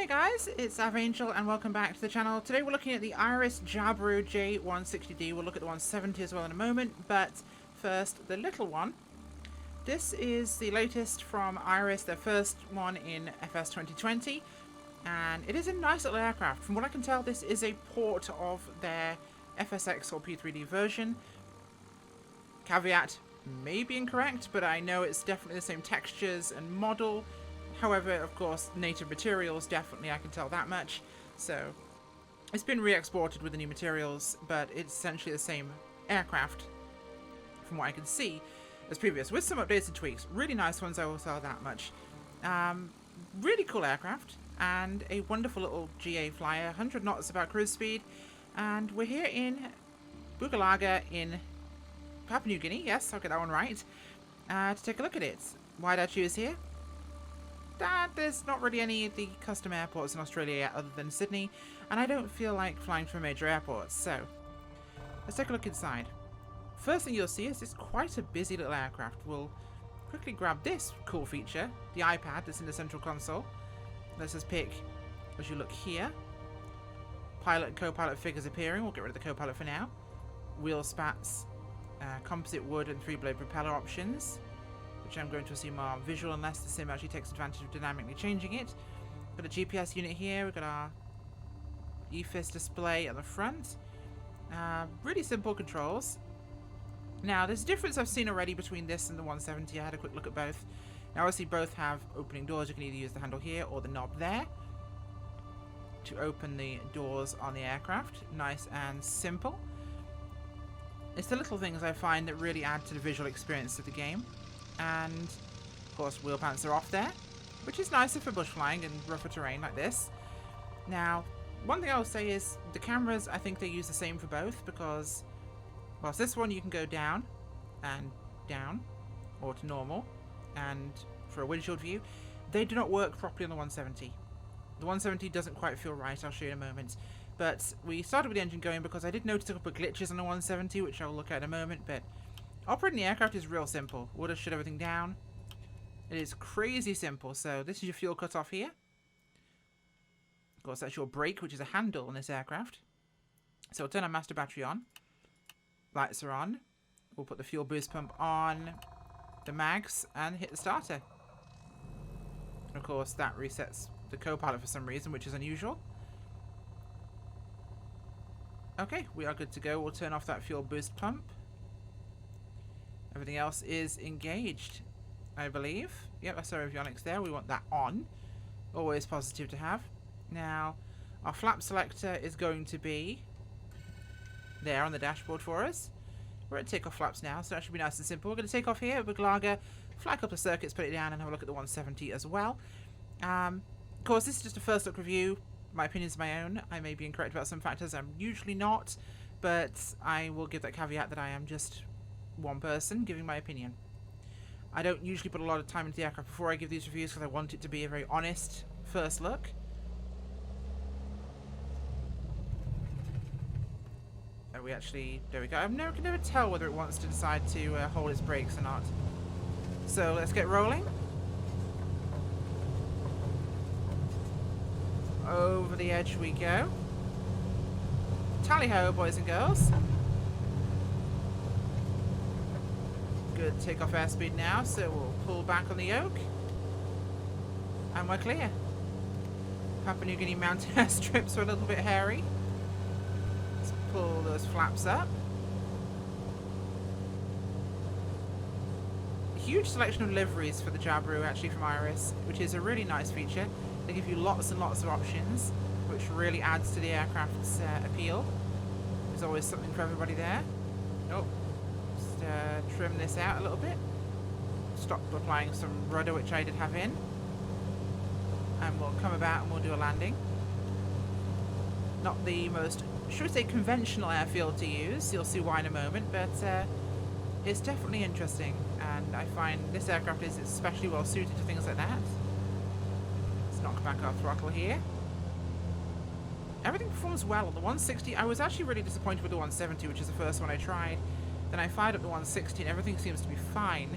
Hey guys, it's Angel and welcome back to the channel. Today we're looking at the Iris Jabiru J160D. We'll look at the 170 as well in a moment, but first the little one. This is the latest from Iris, their first one in FS 2020, and it is a nice little aircraft. From what I can tell, this is a port of their FSX or P3D version. Caveat, may be incorrect, but I know it's definitely the same textures and model. However, of course, native materials, definitely, I can tell that much. So, it's been re-exported with the new materials, but it's essentially the same aircraft, from what I can see, as previous, with some updates and tweaks. Really nice ones, I will tell that much. Really cool aircraft, and a wonderful little GA flyer, 100 knots about cruise speed, and we're here in Bugalaga in Papua New Guinea, yes, I'll get that one right, to take a look at it. Why did I choose here? There's not really any of the custom airports in Australia yet other than Sydney, and I don't feel like flying from major airports, so let's take a look inside. First thing you'll see is it's quite a busy little aircraft. We'll quickly grab this cool feature, the iPad that's in the central console. Let's just pick, as you look here, pilot and co-pilot figures appearing. We'll get rid of the co-pilot for now. Wheel spats, composite wood and 3-blade propeller options, which I'm going to assume are visual unless the sim actually takes advantage of dynamically changing it. Got a GPS unit here, we've got our EFIS display at the front. Really simple controls. Now, there's a difference I've seen already between this and the 170. I had a quick look at both. Now, obviously, both have opening doors. You can either use the handle here or the knob there to open the doors on the aircraft. Nice and simple. It's the little things I find that really add to the visual experience of the game. And, of course, wheel pants are off there, which is nicer for bush flying and rougher terrain like this. Now, one thing I will say is the cameras, I think they use the same for both, because whilst this one you can go down and down, or to normal, and for a windshield view, they do not work properly on the 170. The 170 doesn't quite feel right, I'll show you in a moment. But we started with the engine going because I did notice a couple of glitches on the 170, which I'll look at in a moment, but operating the aircraft is real simple. We'll just shut everything down. It is crazy simple. So this is your fuel cutoff here. Of course, that's your brake, which is a handle on this aircraft. So we'll turn our master battery on. Lights are on. We'll put the fuel boost pump on the mags and hit the starter. And of course, that resets the co-pilot for some reason, which is unusual. Okay, we are good to go. We'll turn off that fuel boost pump. Everything else is engaged, I believe. Yep, that's our avionics there. We want that on. Always positive to have. Now, our flap selector is going to be there on the dashboard for us. We're at takeoff flaps now, so that should be nice and simple. We're going to take off here at Bugalaga, fly a couple of circuits, put it down, and have a look at the 170 as well. Of course, this is just a first look review. My opinion is my own. I may be incorrect about some factors. I'm usually not, but I will give that caveat that I am just one person giving my opinion. I don't usually put a lot of time into the aircraft before I give these reviews because I want it to be a very honest first look. Are we actually... there we go. I can never tell whether it wants to decide to hold its brakes or not. So let's get rolling. Over the edge we go. Tally-ho, boys and girls. Good takeoff airspeed now, so we'll pull back on the yoke. And we're clear. Papua New Guinea mountain airstrips are a little bit hairy. Let's pull those flaps up. Huge selection of liveries for the Jabiru, actually, from Iris, which is a really nice feature. They give you lots and lots of options, which really adds to the aircraft's appeal. There's always something for everybody there. Oh. Trim this out a little bit. Stop applying some rudder, which I did have in. And we'll come about and we'll do a landing. Not the most, should we say, conventional airfield to use. You'll see why in a moment, but it's definitely interesting. And I find this aircraft is especially well suited to things like that. Let's knock back our throttle here. Everything performs well on the 160. I was actually really disappointed with the 170, which is the first one I tried. Then I fired up the 160 and everything seems to be fine,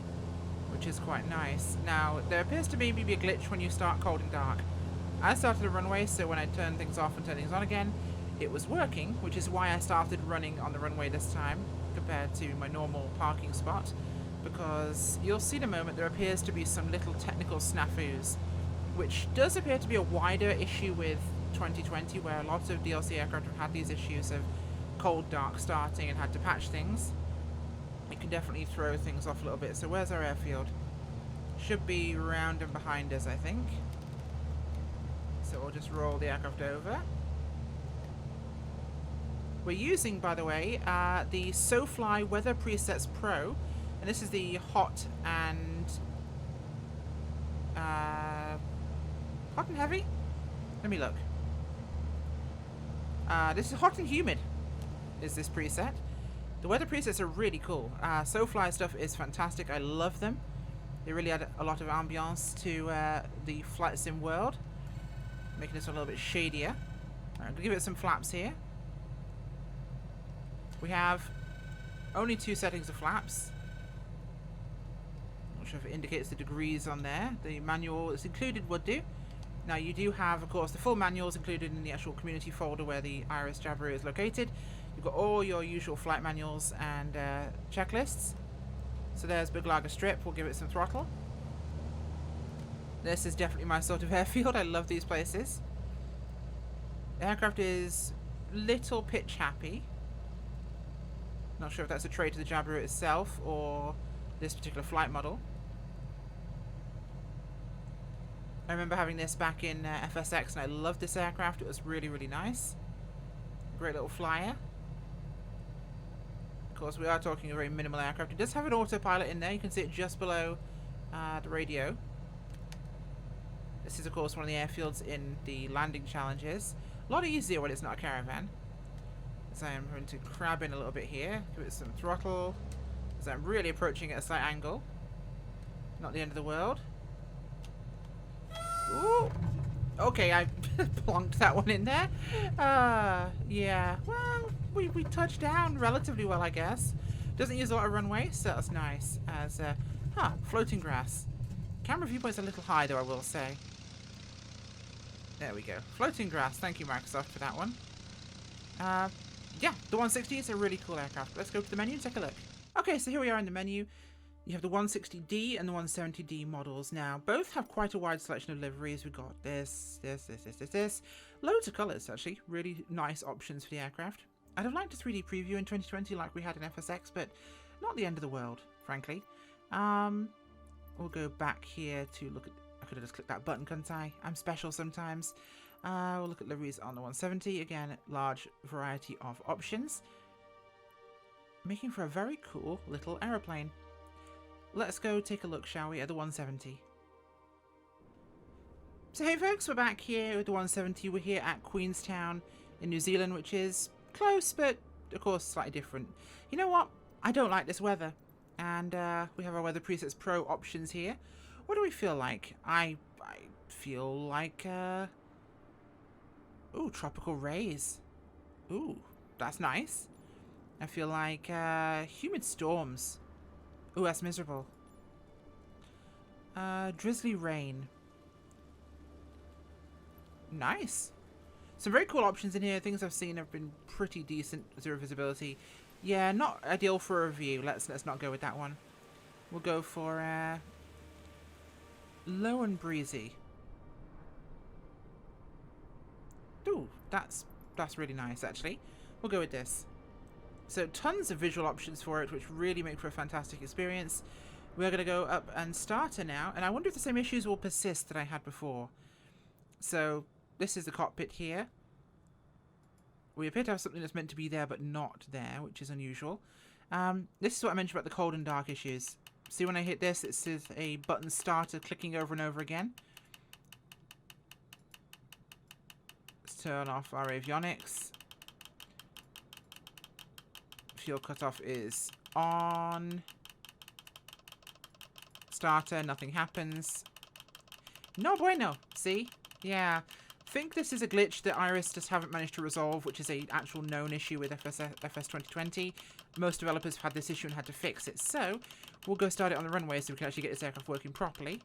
which is quite nice. Now, there appears to maybe be a glitch when you start cold and dark. I started a runway, so when I turned things off and turned things on again, it was working, which is why I started running on the runway this time compared to my normal parking spot, because you'll see in a moment there appears to be some little technical snafus, which does appear to be a wider issue with 2020, where a lot of DLC aircraft have had these issues of cold dark starting and had to patch things. It can definitely throw things off a little bit. So where's our airfield? Should be round and behind us, I think. So we'll just roll the aircraft over. We're using, by the way, the SoFly Weather Presets Pro, and this is the hot and heavy. Let me look. This is hot and humid. Is this preset? The weather presets are really cool. SoFly stuff is fantastic. I love them. They really add a lot of ambiance to the flight sim world, making this one a little bit shadier. I'm going to give it some flaps here. We have only 2 settings of flaps. Not sure if it indicates the degrees on there. The manual that's included would do. Now you do have, of course, the full manuals included in the actual community folder where the Iris Jabiru is located. You've got all your usual flight manuals and checklists. So there's Big Lager Strip. We'll give it some throttle. This is definitely my sort of airfield. I love these places. The aircraft is little pitch happy. Not sure if that's a trait of the Jabiru itself or this particular flight model. I remember having this back in FSX and I loved this aircraft. It was really, really nice. Great little flyer. Of course, we are talking a very minimal aircraft. It does have an autopilot in there. You can see it just below the radio. This is, of course, one of the airfields in the landing challenges. A lot easier when it's not a caravan. So I'm going to crab in a little bit here. Give it some throttle. So I'm really approaching at a slight angle. Not the end of the world. Ooh. Okay, I plonked that one in there. Yeah. Well, we touched down relatively well, I guess. Doesn't use a lot of runway, so that's nice. As floating grass. Camera viewpoint's a little high, though, I will say. There we go. Floating grass. Thank you, Microsoft, for that one. Yeah, the 160 is a really cool aircraft. Let's go to the menu and take a look. Okay, so here we are in the menu. You have the 160D and the 170D models. Now, both have quite a wide selection of liveries. We've got this. Loads of colours, actually. Really nice options for the aircraft. I'd have liked a 3D preview in 2020 like we had in FSX, but not the end of the world, frankly. We'll go back here to look at... I could have just clicked that button, couldn't I? I'm special sometimes. We'll look at liveries on the 170. Again, large variety of options. Making for a very cool little aeroplane. Let's go take a look, shall we, at the 170. So hey folks, we're back here with the 170. We're here at Queenstown in New Zealand, which is close, but of course slightly different. You know what? I don't like this weather. And we have our Weather Presets Pro options here. What do we feel like? I feel like... Ooh, tropical rays. Ooh, that's nice. I feel like humid storms. Ooh, that's miserable. Drizzly rain. Nice. Some very cool options in here. Things I've seen have been pretty decent. Zero visibility. Yeah, not ideal for a review. Let's not go with that one. We'll go for low and breezy. Ooh, that's really nice actually. We'll go with this. So tons of visual options for it, which really make for a fantastic experience. We're going to go up and starter now, and I wonder if the same issues will persist that I had before. So this is the cockpit here. We appear to have something that's meant to be there but not there, which is unusual. This is what I mentioned about the cold and dark issues. See, when I hit this, it says a button starter clicking over and over again. Let's turn off our avionics. Fuel cutoff is on. Starter, nothing happens. No bueno. See? Yeah. I think this is a glitch that Iris just haven't managed to resolve, which is a actual known issue with FS 2020. Most developers have had this issue and had to fix it. So, we'll go start it on the runway so we can actually get this aircraft working properly.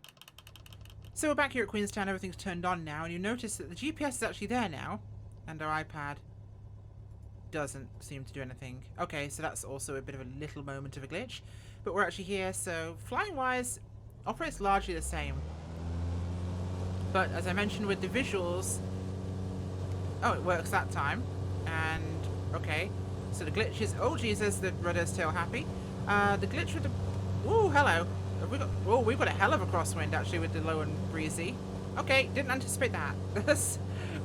So we're back here at Queenstown, everything's turned on now, and you notice that the GPS is actually there now, and our iPad doesn't seem to do anything. Okay, so that's also a bit of a little moment of a glitch, but we're actually here, so flying-wise, operates largely the same. But as I mentioned with the visuals, oh, it works that time, and okay, so the glitch is, oh Jesus, the rudder's tail happy. The glitch with the, ooh, hello. Have we got, oh, we've got a hell of a crosswind actually with the low and breezy. Okay, didn't anticipate that. That's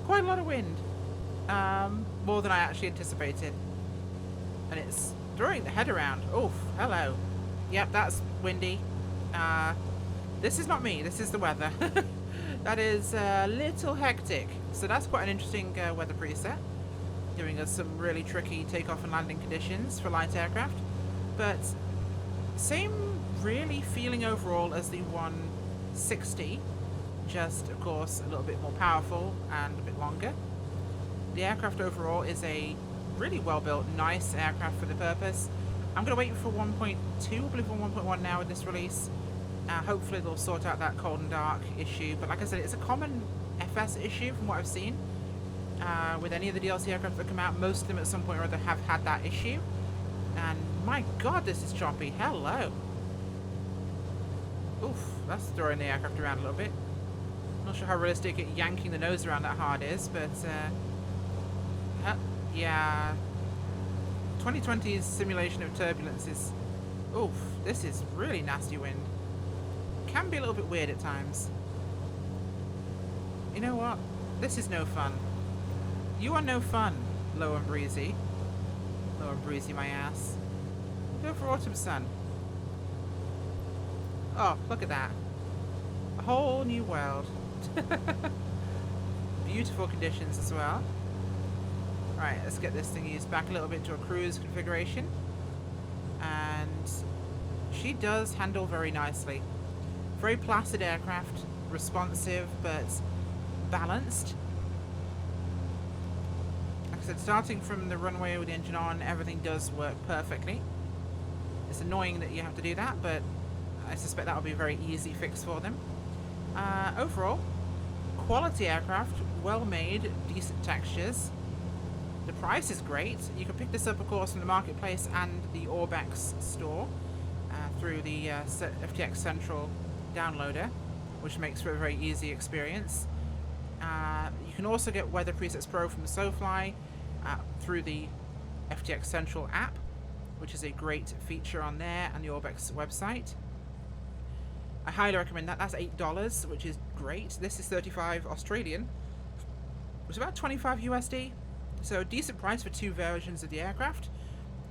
quite a lot of wind. More than I actually anticipated. And it's throwing the head around. Oof, hello. Yep, that's windy. This is not me, this is the weather. That is a little hectic. So that's quite an interesting weather preset. Giving us some really tricky takeoff and landing conditions for light aircraft. But same really feeling overall as the 160, just of course a little bit more powerful and a bit longer. The aircraft overall is a really well built, nice aircraft for the purpose. I'm going to wait for 1.2, I believe we're 1.1 now with this release. Hopefully they'll sort out that cold and dark issue, but like I said, it's a common FS issue from what I've seen. With any of the DLC aircraft that come out, most of them at some point or other have had that issue. And my god, this is choppy. Hello. Oof, that's throwing the aircraft around a little bit. Not sure how realistic yanking the nose around that hard is, but yeah. 2020's simulation of turbulence is, oof, this is really nasty wind. Can be a little bit weird at times. You know what? This is no fun. You are no fun, low and breezy. Low and breezy, my ass. We'll go for autumn sun. Oh, look at that. A whole new world. Beautiful conditions as well. Right, let's get this thing used back a little bit to a cruise configuration. And she does handle very nicely. Very placid aircraft, responsive but balanced. Like I said, starting from the runway with the engine on, everything does work perfectly. It's annoying that you have to do that, but I suspect that will be a very easy fix for them. Overall, quality aircraft, well made, decent textures. The price is great. You can pick this up, of course, from the marketplace and the Orbx store through the FTX Central downloader, which makes for a very easy experience. You can also get Weather Presets Pro from SoFly through the FTX Central app, which is a great feature on there and the Orbx website. I highly recommend that. That's $8, which is great. This is 35 Australian, which is about 25 USD. So a decent price for two versions of the aircraft.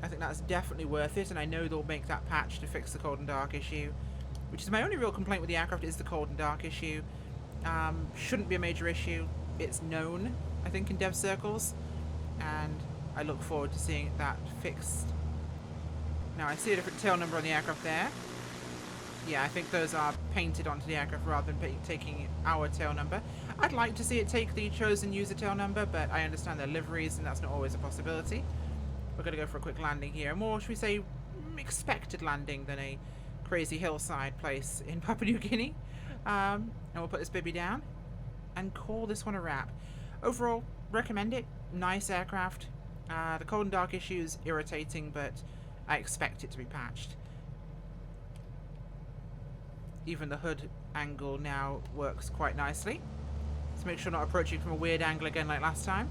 I think that's definitely worth it, and I know they'll make that patch to fix the cold and dark issue, which is my only real complaint with the aircraft, is the cold and dark issue. Shouldn't be a major issue. It's known, I think, in dev circles, and I look forward to seeing that fixed. Now I see a different tail number on the aircraft there. Yeah, I think those are painted onto the aircraft rather than taking our tail number. I'd like to see it take the chosen user tail number, but I understand their liveries and that's not always a possibility. We're going to go for a quick landing here. A more, should we say, expected landing than a crazy hillside place in Papua New Guinea. And we'll put this baby down and call this one a wrap. Overall, recommend it. Nice aircraft. The cold and dark issue is irritating, but I expect it to be patched. Even the hood angle now works quite nicely. Let's make sure not approaching from a weird angle again like last time.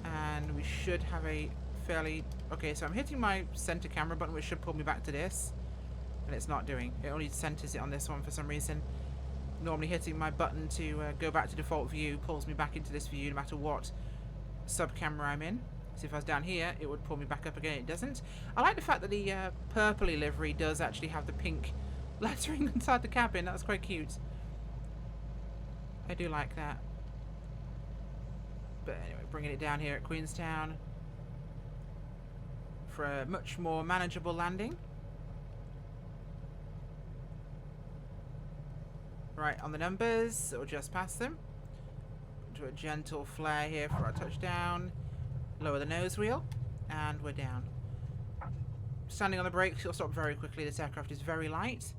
And we should have a fairly... Okay, so I'm hitting my center camera button, which should pull me back to this. And it's not doing. It only centers it on this one for some reason. Normally hitting my button to go back to default view pulls me back into this view no matter what sub-camera I'm in. So if I was down here, it would pull me back up again. It doesn't. I like the fact that the purpley livery does actually have the pink lettering inside the cabin. That's quite cute. I do like that. But anyway, bringing it down here at Queenstown for a much more manageable landing. Right, on the numbers, or just past them. Do a gentle flare here for our touchdown. Lower the nose wheel, and we're down. Standing on the brakes, you'll stop very quickly. This aircraft is very light.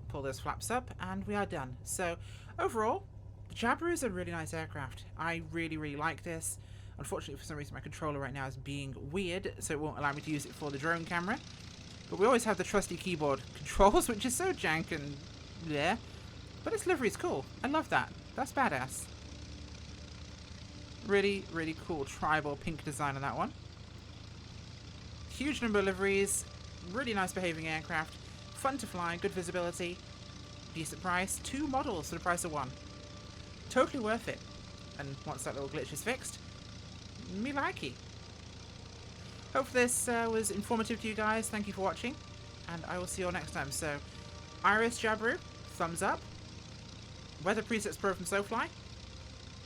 pull those flaps up, and we are done. So overall, the Jabiru is a really nice aircraft. I really, really like this. Unfortunately, for some reason, my controller right now is being weird, so it won't allow me to use it for the drone camera. But we always have the trusty keyboard controls, which is so jank and yeah. But its livery is cool. I love that. That's badass. Really, really cool tribal pink design on that one. Huge number of liveries. Really nice behaving aircraft. Fun to fly, good visibility. Decent price. 2 models for the price of 1. Totally worth it. And once that little glitch is fixed, me likey. Hope this was informative to you guys. Thank you for watching. And I will see you all next time. So, Iris Jabiru, thumbs up. Weather Presets Pro from SoFly,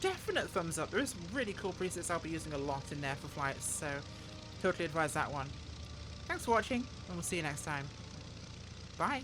definite thumbs up. There is really cool presets I'll be using a lot in there for flights, so totally advise that one. Thanks for watching, and we'll see you next time. Bye!